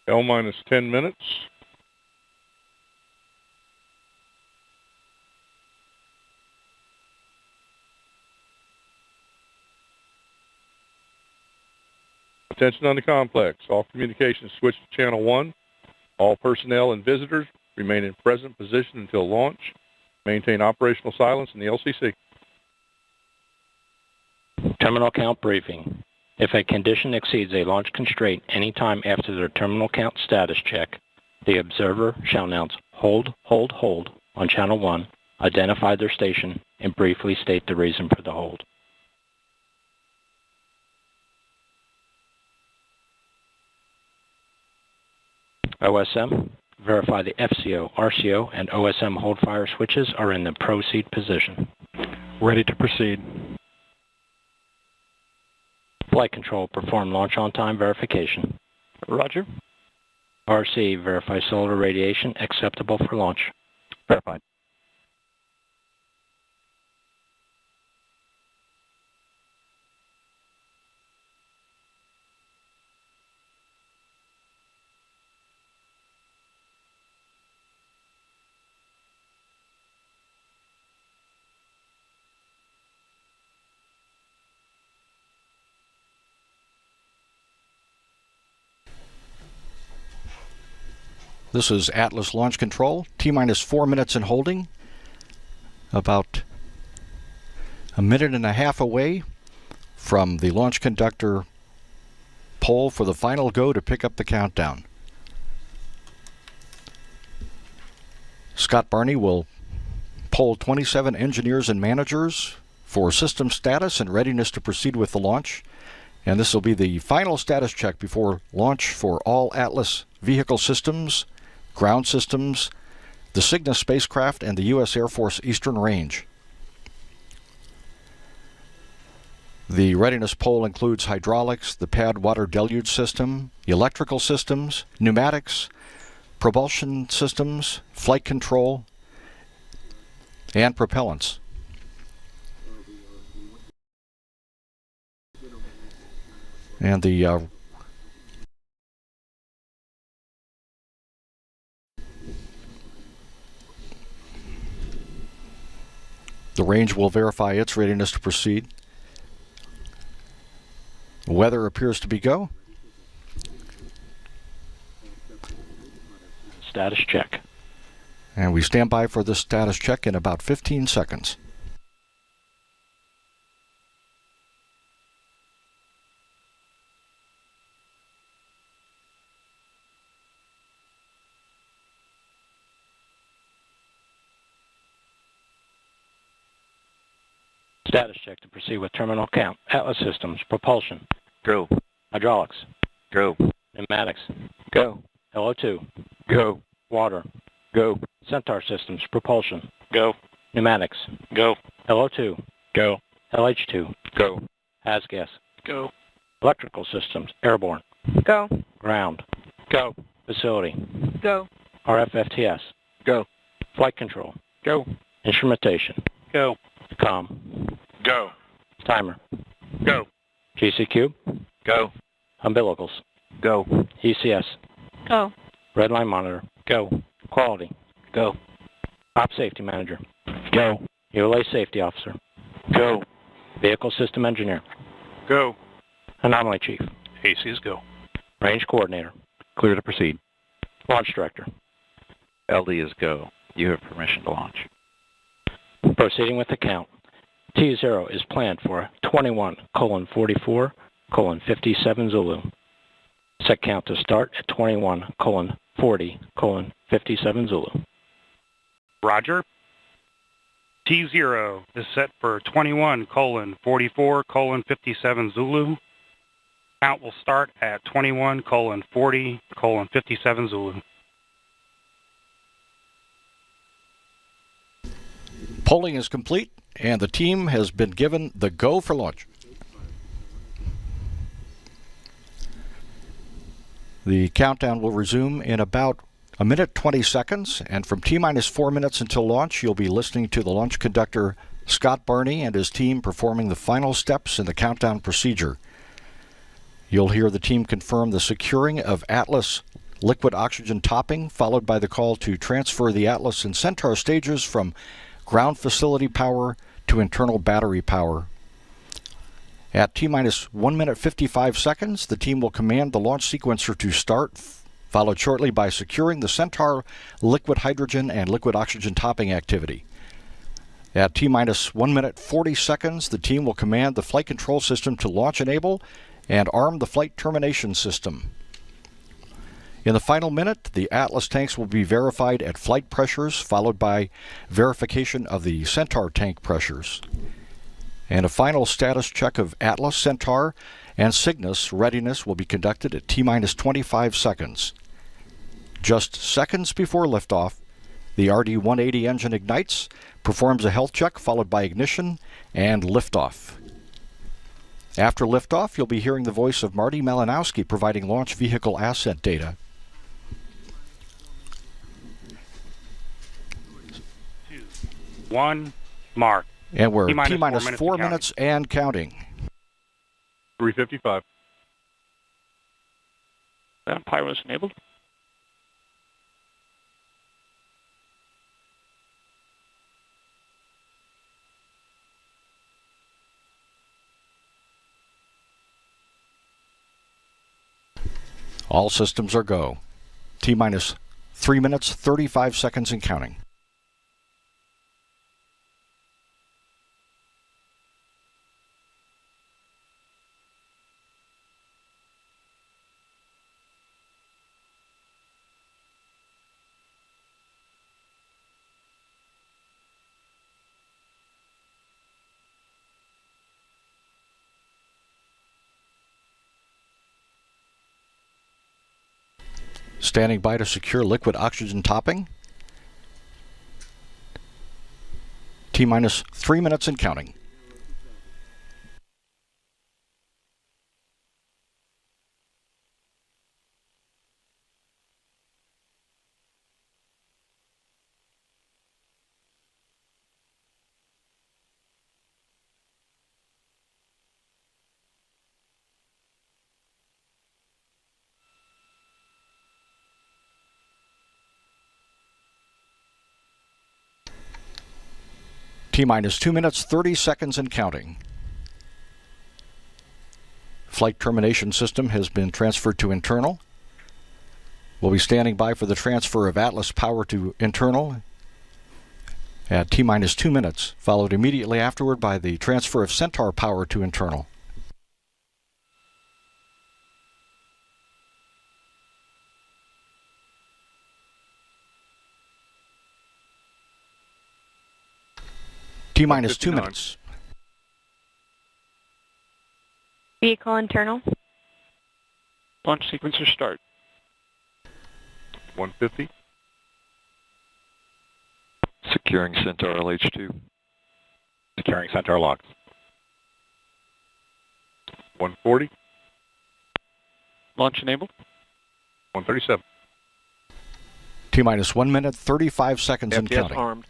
L minus 10 minutes. Attention on the complex. All communications switch to channel 1. All personnel and visitors remain in present position until launch. Maintain operational silence in the LCC. Terminal count briefing. If a condition exceeds a launch constraint anytime after the terminal count status check, the observer shall announce hold, hold, hold on channel 1, identify their station, and briefly state the reason for the hold. OSM, verify the FCO, RCO, and OSM hold fire switches are in the proceed position. Ready to proceed. Flight control, perform launch on time verification. Roger. RC, verify solar radiation acceptable for launch. Verified. This is Atlas Launch Control, T-minus 4 minutes in holding, about a minute and a half away from the launch conductor pole for the final go to pick up the countdown. Scott Barney will poll 27 engineers and managers for system status and readiness to proceed with the launch. And this will be the final status check before launch for all Atlas vehicle systems, ground systems, the Cygnus spacecraft, and the U.S. Air Force Eastern Range. The readiness poll includes hydraulics, the pad water deluge system, electrical systems, pneumatics, propulsion systems, flight control, and propellants. And the range will verify its readiness to proceed. Weather appears to be go. Status check. And we stand by for this status check in about 15 seconds. Status check to proceed with terminal count. Atlas systems, propulsion. Go. Hydraulics. Go. Pneumatics. Go. LO2. Go. Water. Go. Centaur systems, propulsion. Go. Pneumatics. Go. LO2. Go. LH2. Go. HASGAS. Go. Electrical systems, airborne. Go. Ground. Go. Facility. Go. RFFTS. Go. Flight control. Go. Instrumentation. Go. COM. Go. Timer. Go. GCQ. Go. Umbilicals. Go. ECS. Go. Red line monitor. Go. Quality. Go. Op safety manager. Go. ULA safety officer. Go. Vehicle system engineer. Go. Anomaly chief. AC is go. Range coordinator. Clear to proceed. Launch director. LD is go. You have permission to launch. Proceeding with the count. T0 is planned for 21:44:57 Zulu. Set count to start at 21:40:57 Zulu. Roger. T0 is set for 21:44:57 Zulu. Count will start at 21:40:57 Zulu. Polling is complete, and the team has been given the go for launch. The countdown will resume in about a minute 20 seconds, and from T-minus 4 minutes until launch, you'll be listening to the launch conductor Scott Barney and his team performing the final steps in the countdown procedure. You'll hear the team confirm the securing of Atlas liquid oxygen topping, followed by the call to transfer the Atlas and Centaur stages from ground facility power to internal battery power. At T-minus 1 minute 55 seconds, the team will command the launch sequencer to start, followed shortly by securing the Centaur liquid hydrogen and liquid oxygen topping activity. At T-minus 1 minute 40 seconds, the team will command the flight control system to launch enable and arm the flight termination system. In the final minute, the Atlas tanks will be verified at flight pressures, followed by verification of the Centaur tank pressures. And a final status check of Atlas, Centaur, and Cygnus readiness will be conducted at T-minus 25 seconds. Just seconds before liftoff, the RD-180 engine ignites, performs a health check, followed by ignition and liftoff. After liftoff, you'll be hearing the voice of Marty Malinowski providing launch vehicle ascent data. 2, 1, mark. And we're T-minus T-minus 4 minutes and counting. 355. Pyros enabled. All systems are go. T-minus 3 minutes, 35 seconds and counting. Standing by to secure liquid oxygen topping. T-minus 3 minutes and counting. T-minus 2 minutes, 30 seconds and counting. Flight termination system has been transferred to internal. We'll be standing by for the transfer of Atlas power to internal at T-minus 2 minutes, followed immediately afterward by the transfer of Centaur power to internal. T-minus 2 minutes. Vehicle internal. Launch sequencer start. 150. Securing Centaur LH2. Securing Centaur locks. 140. Launch enabled. 137. T-minus 1 minute, 35 seconds and FTS counting. armed.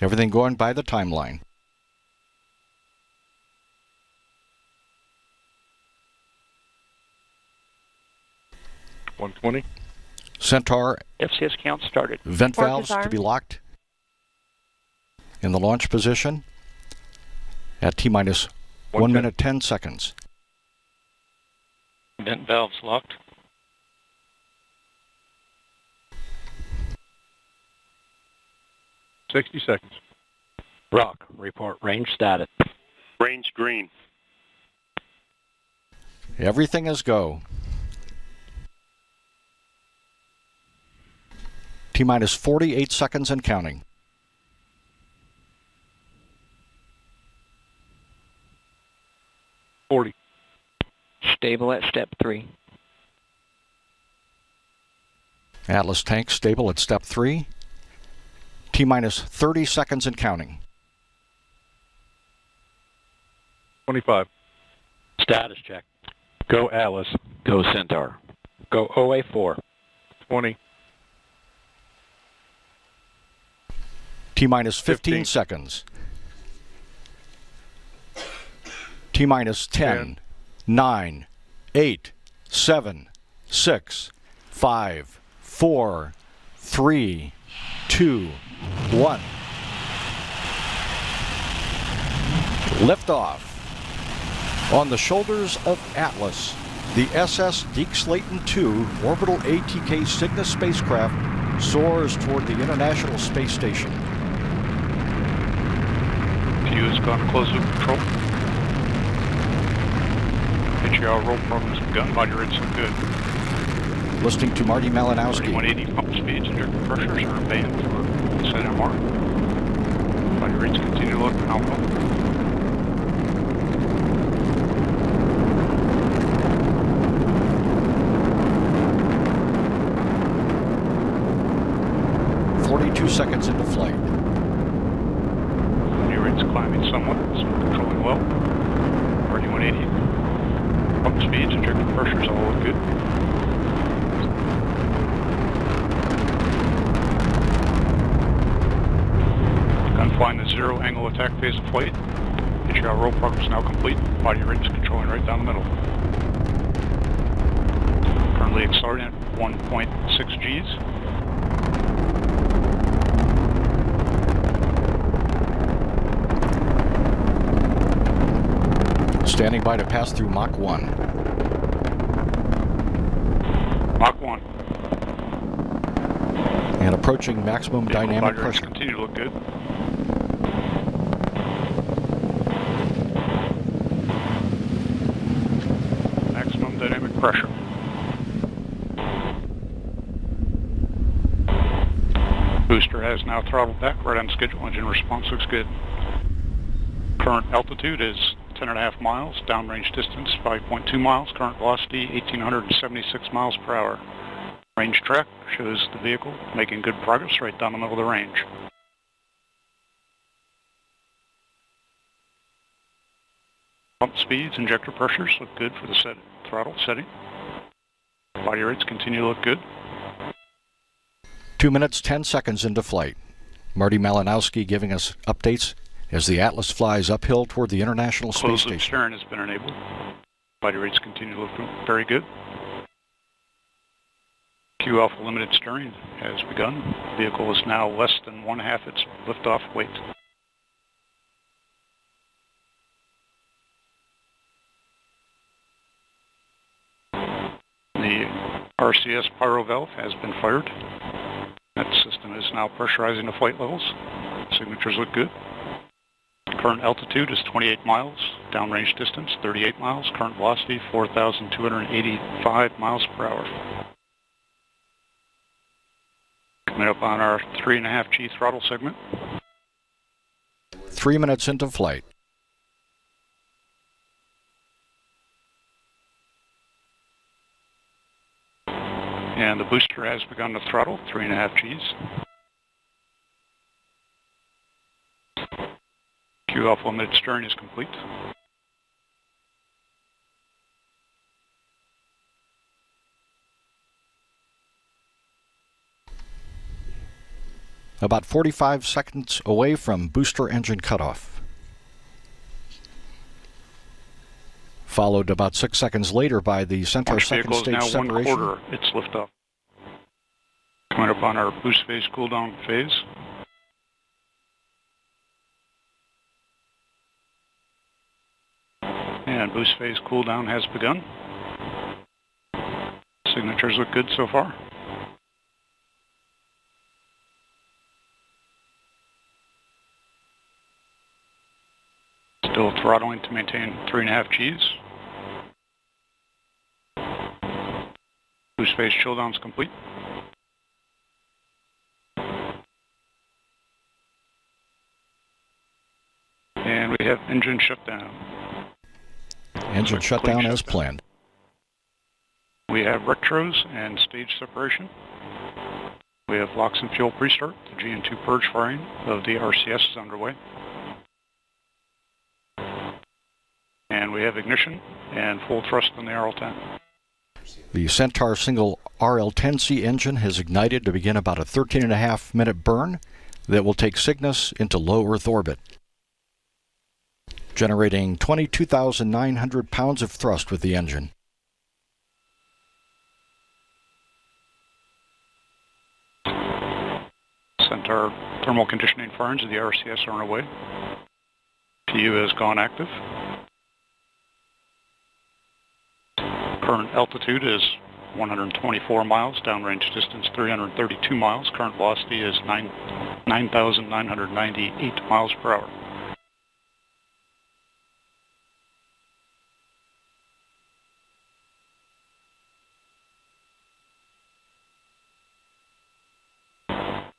Everything going by the timeline. $120. Centaur FCS count started. vent Port valves to disarm. be locked in the launch position at T-minus 1 minute, 10 seconds. Vent valves locked. $60 seconds. Rock, report range status. Range green. Everything is go. T-minus 48 seconds and counting. $40. Stable at step 3. Atlas tank stable at step 3. T-minus 30 seconds and counting. 25. Status check. Go Atlas. Go Centaur. Go OA4. 20. T-minus 15 15. seconds. T-minus 10, 9, 8, 7, 6, 5, 4, 3, 2, 1. Liftoff. On the shoulders of Atlas, the SS Deke Slayton II orbital ATK Cygnus spacecraft soars toward the International Space Station. Q has gone to closed loop control. HER roll program's begun. Body rates are good. Listening to Marty Malinowski. 180 pump speeds and injector pressures are banned for SNMR. Body rates continue to look nominal. Seconds into flight. New rates climbing somewhat, so controlling well. RD 180. Pump speeds, injector pressures all look good. Gun flying the zero angle attack phase of flight. HER roll program is now complete. Body rates controlling right down the middle. Currently accelerating at 1.6 Gs. Standing by to pass through Mach 1. Mach 1. And approaching maximum dynamic Body rates pressure. continue to look good. Maximum dynamic pressure. Booster has now throttled back right on schedule. Engine response looks good. Current altitude is 10.5 miles, downrange distance 5.2 miles, current velocity 1,876 miles per hour. Range track shows the vehicle making good progress right down the middle of the range. Pump speeds, injector pressures look good for the throttle setting. Body rates continue to look good. 2 minutes, 10 seconds into flight. Marty Malinowski giving us updates as the Atlas flies uphill toward the International Space Closed loop Station. steering has been enabled. Body rates continue to look very good. Q Alpha limited steering has begun. The vehicle is now less than 1/2 its liftoff weight. The RCS pyro valve has been fired. That system is now pressurizing the flight levels. Signatures look good. Current altitude is 28 miles, downrange distance 38 miles, current velocity 4,285 miles per hour. Coming up on our 3.5 G throttle segment. 3 minutes into flight. And the booster has begun to throttle, 3.5 Gs. Q Alpha limited steering is complete. About 45 seconds away from booster engine cutoff. Followed about 6 seconds later by the Centaur second stage Launch vehicle is now separation. 1/4 its liftoff. Coming up on our boost phase cooldown phase. And boost phase cooldown has begun. Signatures look good so far. Still throttling to maintain 3.5 Gs. Boost phase chill down is complete. And we have engine shutdown. Engine shutdown as planned. We have retros and stage separation. We have LOX and fuel pre-start. The GN2 purge firing of the RCS is underway. And we have ignition and full thrust on the RL-10. The Centaur single RL-10C engine has ignited to begin about a 13.5 minute burn that will take Cygnus into low Earth orbit, generating 22,900 pounds of thrust with the engine. Centaur thermal conditioning firings of the RCS are underway. PU has gone active. Current altitude is 124 miles, downrange distance 332 miles. Current velocity is 9,998 miles per hour.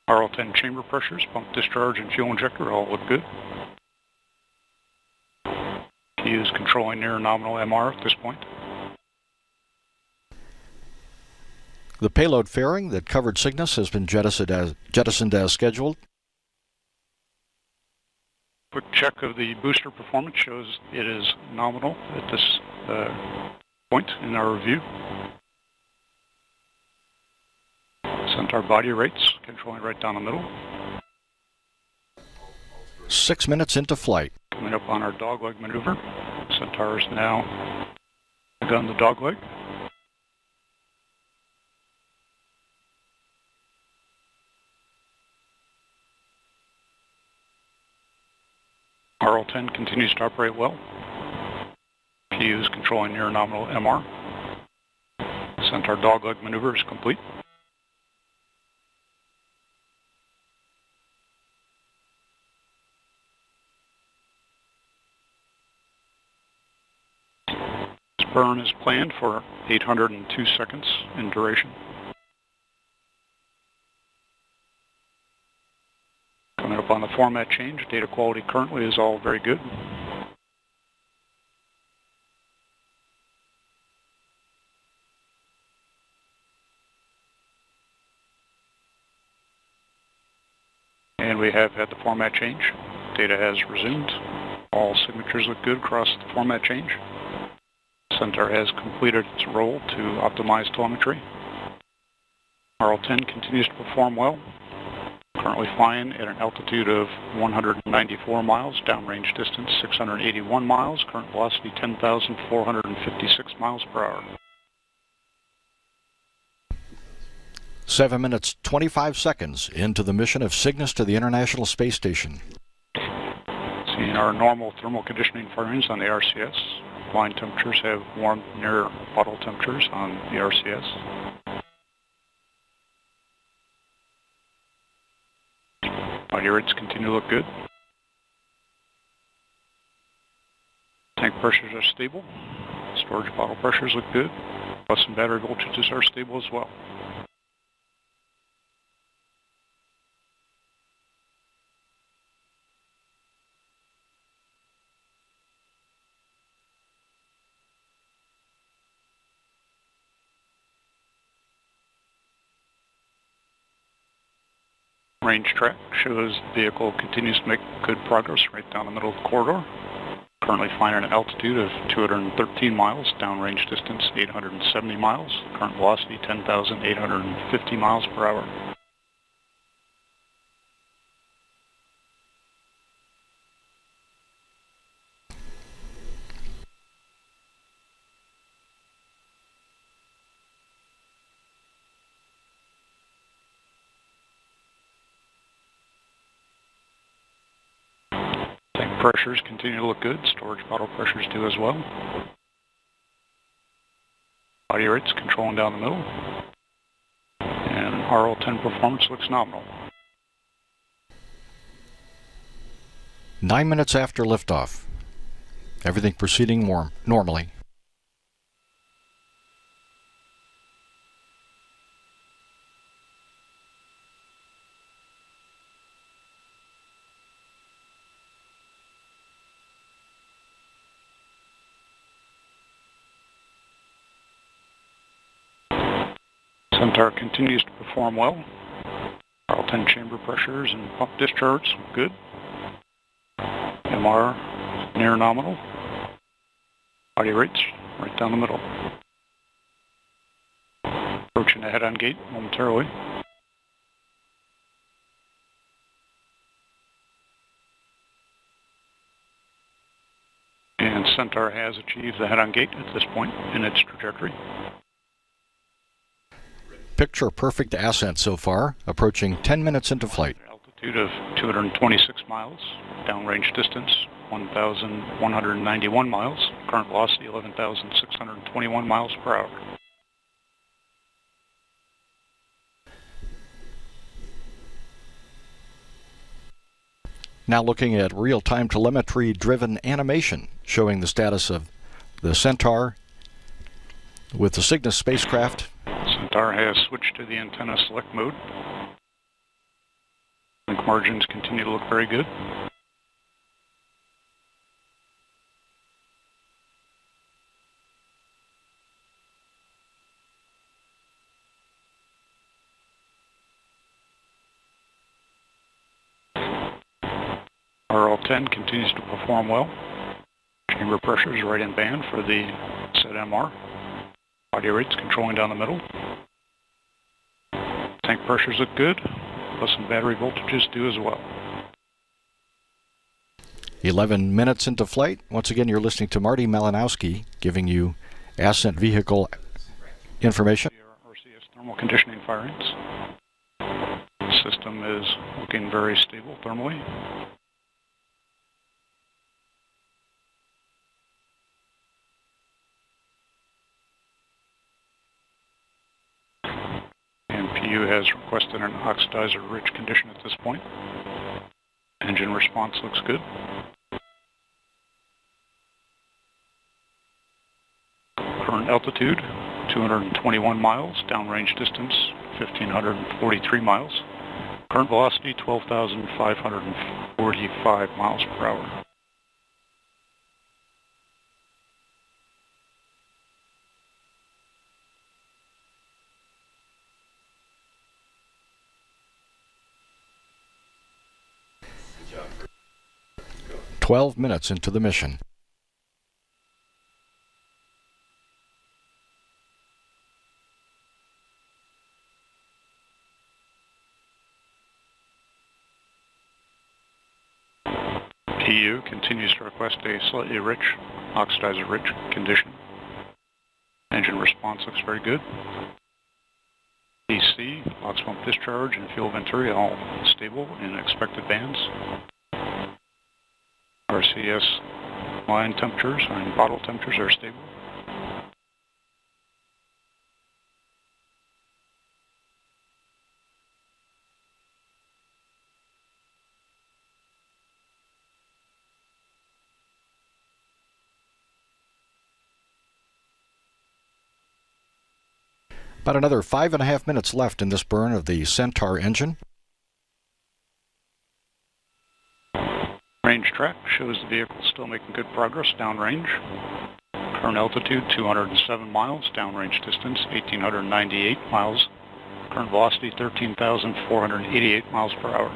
RL-10 chamber pressures, pump discharge, and fuel injector all look good. He is controlling near nominal MR at this point. The payload fairing that covered Cygnus has been jettisoned as scheduled. Quick check of the booster performance shows it is nominal at this point in our review. Centaur body rates, controlling right down the middle. 6 minutes into flight. Coming up on our dogleg maneuver. Centaur is now begun the dogleg. RL-10 continues to operate well. PU is controlling near nominal MR. Centaur dogleg maneuver is complete. Burn is planned for 802 seconds in duration. Coming up on the format change, data quality currently is all very good. And we have had the format change. Data has resumed. All signatures look good across the format change. Centaur has completed its role to optimize telemetry. RL-10 continues to perform well. Currently flying at an altitude of 194 miles, downrange distance 681 miles, current velocity 10,456 miles per hour. 7 minutes, 25 seconds into the mission of Cygnus to the International Space Station. Seeing our normal thermal conditioning firings on the RCS. Flying temperatures have warmed near bottle temperatures on the RCS. Body rates continue to look good. Tank pressures are stable. Storage bottle pressures look good. Bus and battery voltages are stable as well. Range track shows the vehicle continues to make good progress right down the middle of the corridor. Currently flying at an altitude of 213 miles, downrange distance 870 miles, current velocity 10,850 miles per hour. Pressures continue to look good. Storage bottle pressures do as well. Body rates controlling down the middle. And RL-10 performance looks nominal. 9 minutes after liftoff. Everything proceeding normally. Centaur continues to perform well. RL-10 chamber pressures and pump discharge good. MR near nominal. Body rates right down the middle. Approaching the head-on gate momentarily. And Centaur has achieved the head-on gate at this point in its trajectory. picture-perfect ascent so far, approaching 10 minutes into flight. Altitude of 226 miles, downrange distance 1,191 miles, current velocity 11,621 miles per hour. Now looking at real-time telemetry-driven animation, showing the status of the Centaur with the Cygnus spacecraft. Centaur has switched to the antenna select mode. Link margins continue to look very good. RL-10 continues to perform well. Chamber pressure is right in band for the ZMR. Body rates controlling down the middle. Tank pressures look good. Plus some battery voltages do as well. 11 minutes into flight. Once again, you're listening to Marty Malinowski giving you ascent vehicle information. RCS thermal conditioning firings. The system is looking very stable thermally. PU has requested an oxidizer-rich condition at this point. Engine response looks good. Current altitude, 221 miles. Downrange distance, 1,543 miles. Current velocity, 12,545 miles per hour. 12 minutes into the mission. PU continues to request a slightly rich, oxidizer-rich condition. Engine response looks very good. AC, box pump discharge, and fuel venturi all stable in expected bands. RCS line temperatures and bottle temperatures are stable. About another 5.5 minutes left in this burn of the Centaur engine. Range track shows the vehicle still making good progress downrange. Current altitude 207 miles, downrange distance 1,898 miles. Current velocity 13,488 miles per hour.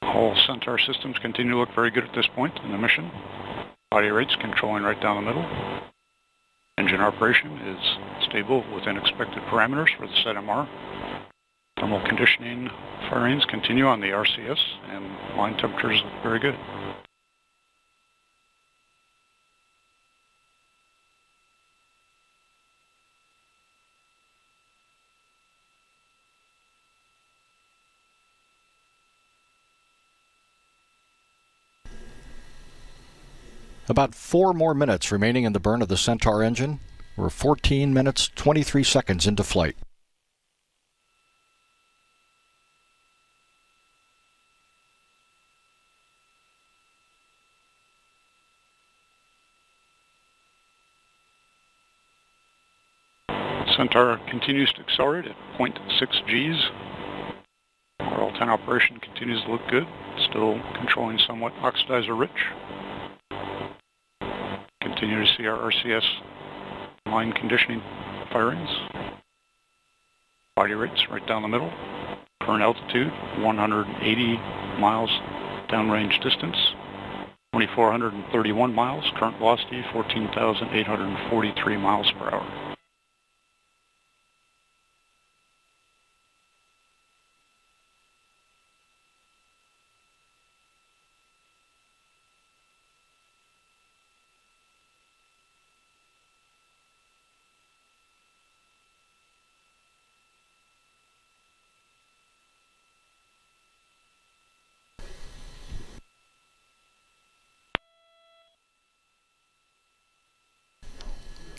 All Centaur systems continue to look very good at this point in the mission. Body rates controlling right down the middle. Engine operation is stable within expected parameters for the ZMR. Thermal conditioning firings continue on the RCS, and line temperatures look very good. About 4 more minutes remaining in the burn of the Centaur engine. We're 14 minutes, 23 seconds into flight. Centaur continues to accelerate at 0.6 Gs. RL-10 operation continues to look good, still controlling somewhat oxidizer-rich. Continue to see our RCS line conditioning firings. Body rates right down the middle. Current altitude 180 miles downrange distance. 2,431 miles. Current velocity 14,843 miles per hour.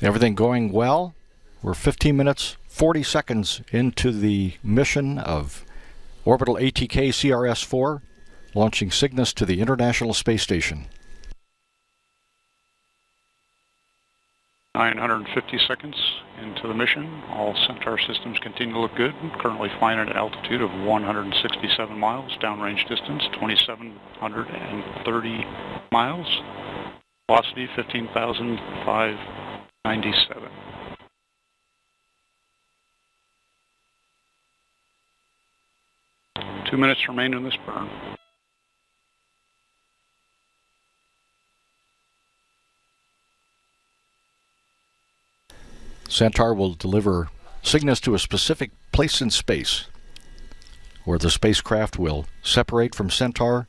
Everything going well. We're 15 minutes, 40 seconds into the mission of Orbital ATK CRS-4, launching Cygnus to the International Space Station. 950 seconds into the mission. All Centaur systems continue to look good. Currently flying at an altitude of 167 miles. Downrange distance 2,730 miles. Velocity 15,597. Two minutes remain in this burn. Centaur will deliver Cygnus to a specific place in space, where the spacecraft will separate from Centaur,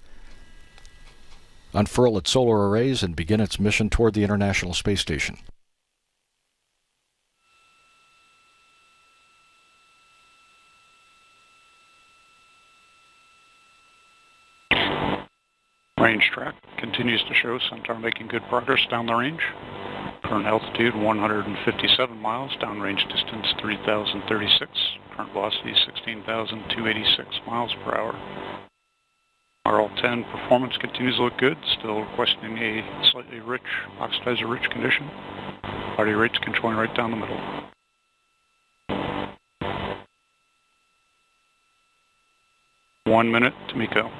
unfurl its solar arrays, and begin its mission toward the International Space Station. Range track continues to show Centaur making good progress down the range. Current altitude 157 miles, downrange distance 3,036. Current velocity 16,286 miles per hour. RL-10 performance continues to look good, still requesting a slightly rich, oxidizer-rich condition. Body rates controlling right down the middle. One minute to MECO.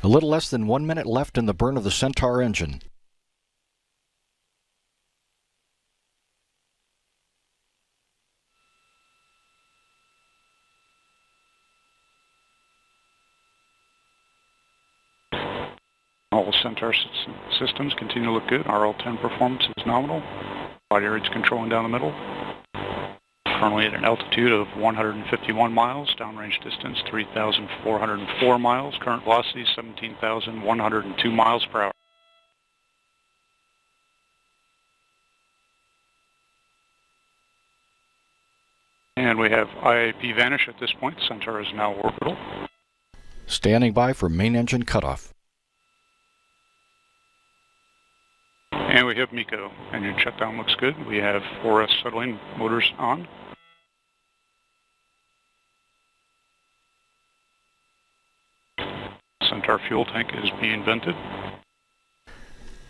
A little less than 1 minute left in the burn of the Centaur engine. All Centaur systems continue to look good. RL-10 performance is nominal. Body rates controlling down the middle. Currently at an altitude of 151 miles, downrange distance 3,404 miles, current velocity 17,102 miles per hour. And we have IAP vanish at this point. Centaur is now orbital. Standing by for main engine cutoff. And we have MECO. Engine shutdown looks good. We have 4S settling motors on. Centaur fuel tank is being vented.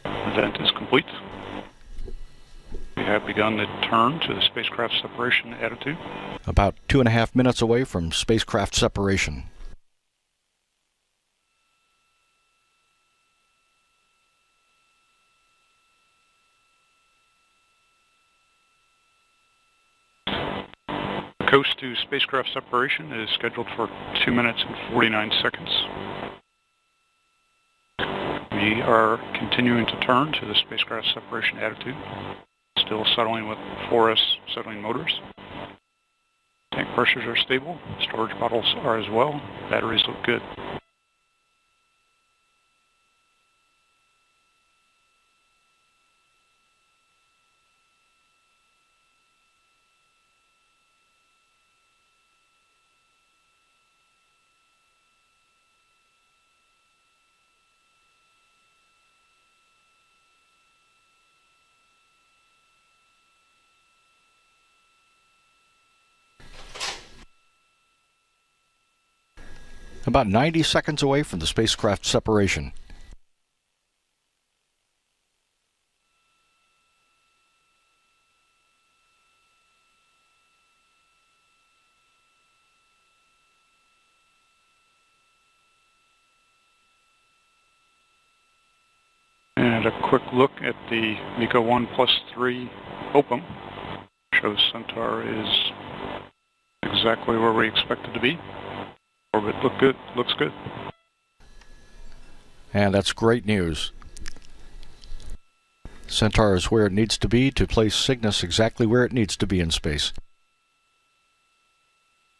The vent is complete. We have begun the turn to the spacecraft separation attitude. About 2.5 minutes away from spacecraft separation. Coast to spacecraft separation is scheduled for 2 minutes and 49 seconds. We are continuing to turn to the spacecraft separation attitude. Still settling with 4S settling motors. Tank pressures are stable. Storage bottles are as well. Batteries look good. About 90 seconds away from the spacecraft separation. And a quick look at the MECO 1+3 OPM. Shows Centaur is exactly where we expect it to be. Orbit looks good. And that's great news. Centaur is where it needs to be to place Cygnus exactly where it needs to be in space.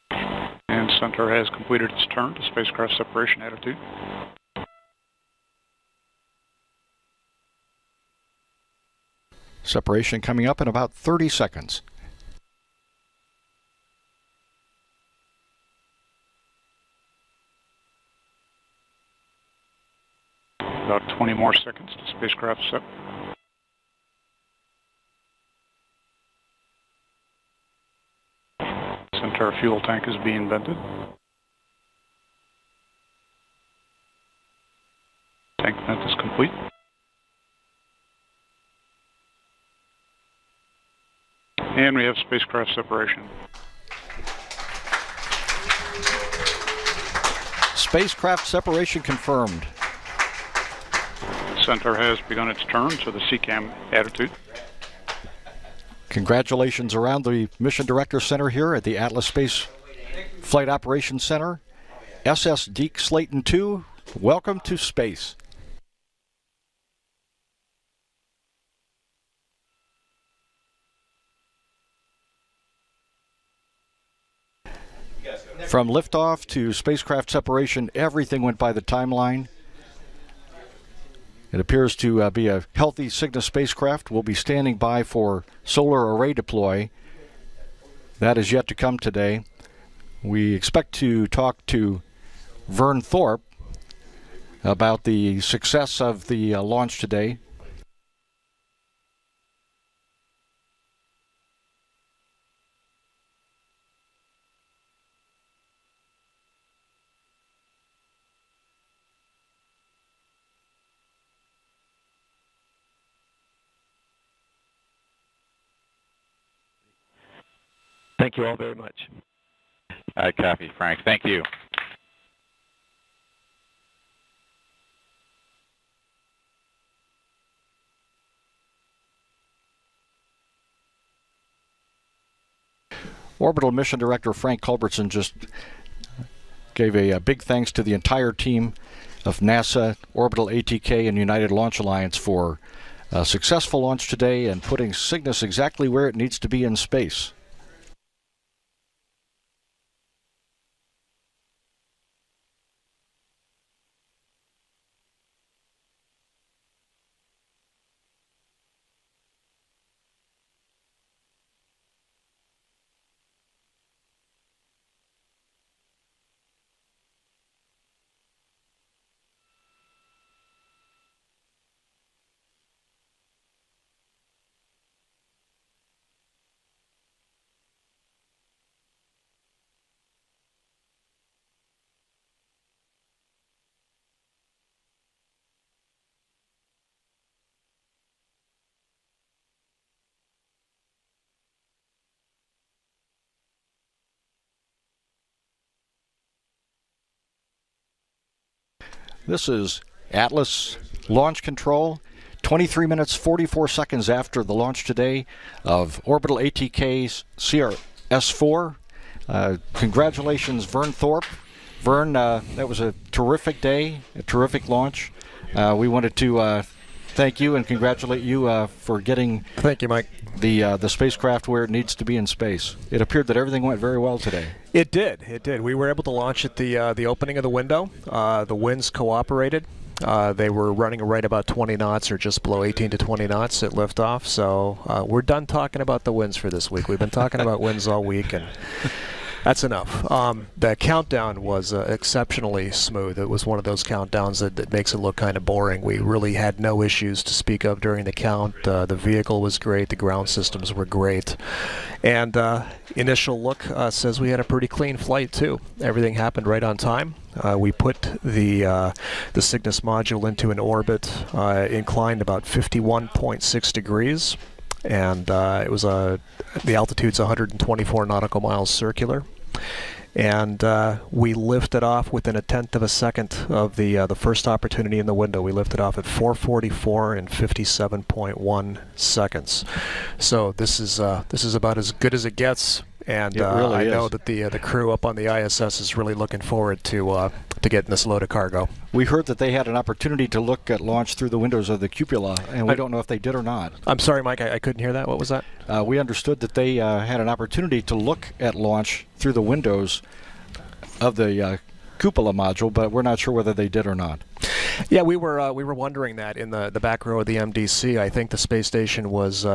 And Centaur has completed its turn to spacecraft separation attitude. Separation coming up in about 30 seconds. About 20 more seconds to spacecraft sep. Centaur fuel tank is being vented. Tank vent is complete. And we have spacecraft separation. Spacecraft separation confirmed. Centaur has begun its turn to the CCAM attitude. Congratulations around the Mission Director Center here at the Atlas Space Flight Operations Center. SS Deke Slayton II, welcome to space. From liftoff to spacecraft separation, everything went by the timeline. It appears to be a healthy Cygnus spacecraft. We'll be standing by for solar array deploy. That is yet to come today. We expect to talk to Vern Thorpe about the success of the launch today. Thank you all very much. I copy, Frank. Thank you. Orbital Mission Director Frank Culbertson just gave a big thanks to the entire team of NASA, Orbital ATK, and United Launch Alliance for a successful launch today and putting Cygnus exactly where it needs to be in space. This is Atlas Launch Control, 23 minutes 44 seconds after the launch today of Orbital ATK's CRS-4. Congratulations, Vern Thorpe. Vern, that was a terrific day, a terrific launch. We wanted to thank you and congratulate you for getting Thank you, Mike. the spacecraft where it needs to be in space. It appeared that everything went very well today. It did. It did. We were able to launch at the opening of the window. The winds cooperated. They were running right about 20 knots or just below 18 to 20 knots at liftoff. So we're done talking about the winds for this week. We've been talking about winds all week, and that's enough. The countdown was exceptionally smooth. It was one of those countdowns that makes it look kind of boring. We really had no issues to speak of during the count. The vehicle was great. The ground systems were great. And initial look says we had a pretty clean flight, too. Everything happened right on time. We put the Cygnus module into an orbit inclined about 51.6 degrees. And it was the altitude's 124 nautical miles circular. and we lifted off within a tenth of a second of the first opportunity in the window. We lifted off at 4:44 and 57.1 seconds. So this is about as good as it gets. And really I is. know that the crew up on the ISS is really looking forward to getting this load of cargo. We heard that they had an opportunity to look at launch through the windows of the cupola, and we don't know if they did or not. I'm sorry, Mike, I couldn't hear that. What was that? We understood that they had an opportunity to look at launch through the windows of the cupola module, but we're not sure whether they did or not. Yeah, we were wondering that in the back row of the MDC. I think the space station was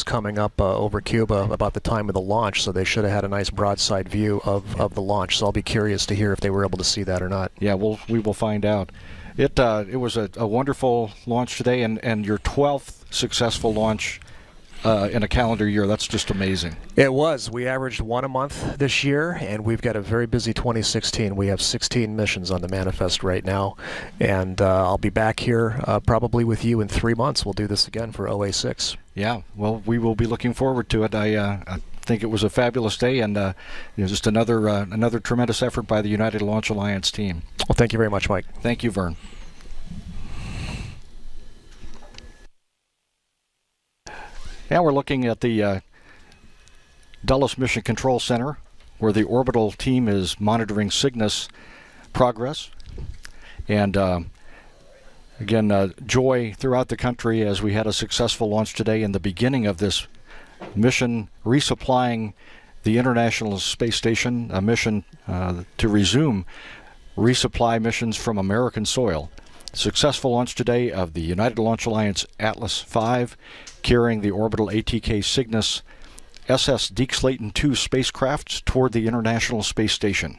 coming up over Cuba about the time of the launch, so they should have had a nice broadside view of the launch. So I'll be curious to hear if they were able to see that or not. Yeah, we will find out. It was a wonderful launch today, and your 12th successful launch in a calendar year. That's just amazing. It was. We averaged one a month this year, and we've got a very busy 2016. We have 16 missions on the manifest right now, and I'll be back here probably with you in 3 months. We'll do this again for OA6. Yeah, well, we will be looking forward to it. I think it was a fabulous day, and just another tremendous effort by the United Launch Alliance team. Well, thank you very much, Mike. Thank you, Vern. Now we're looking at the Dulles Mission Control Center, where the orbital team is monitoring Cygnus progress. And again, joy throughout the country as we had a successful launch today in the beginning of this mission resupplying the International Space Station, a mission to resume resupply missions from American soil. Successful launch today of the United Launch Alliance Atlas V, carrying the orbital ATK Cygnus SS Deke Slayton II spacecraft toward the International Space Station.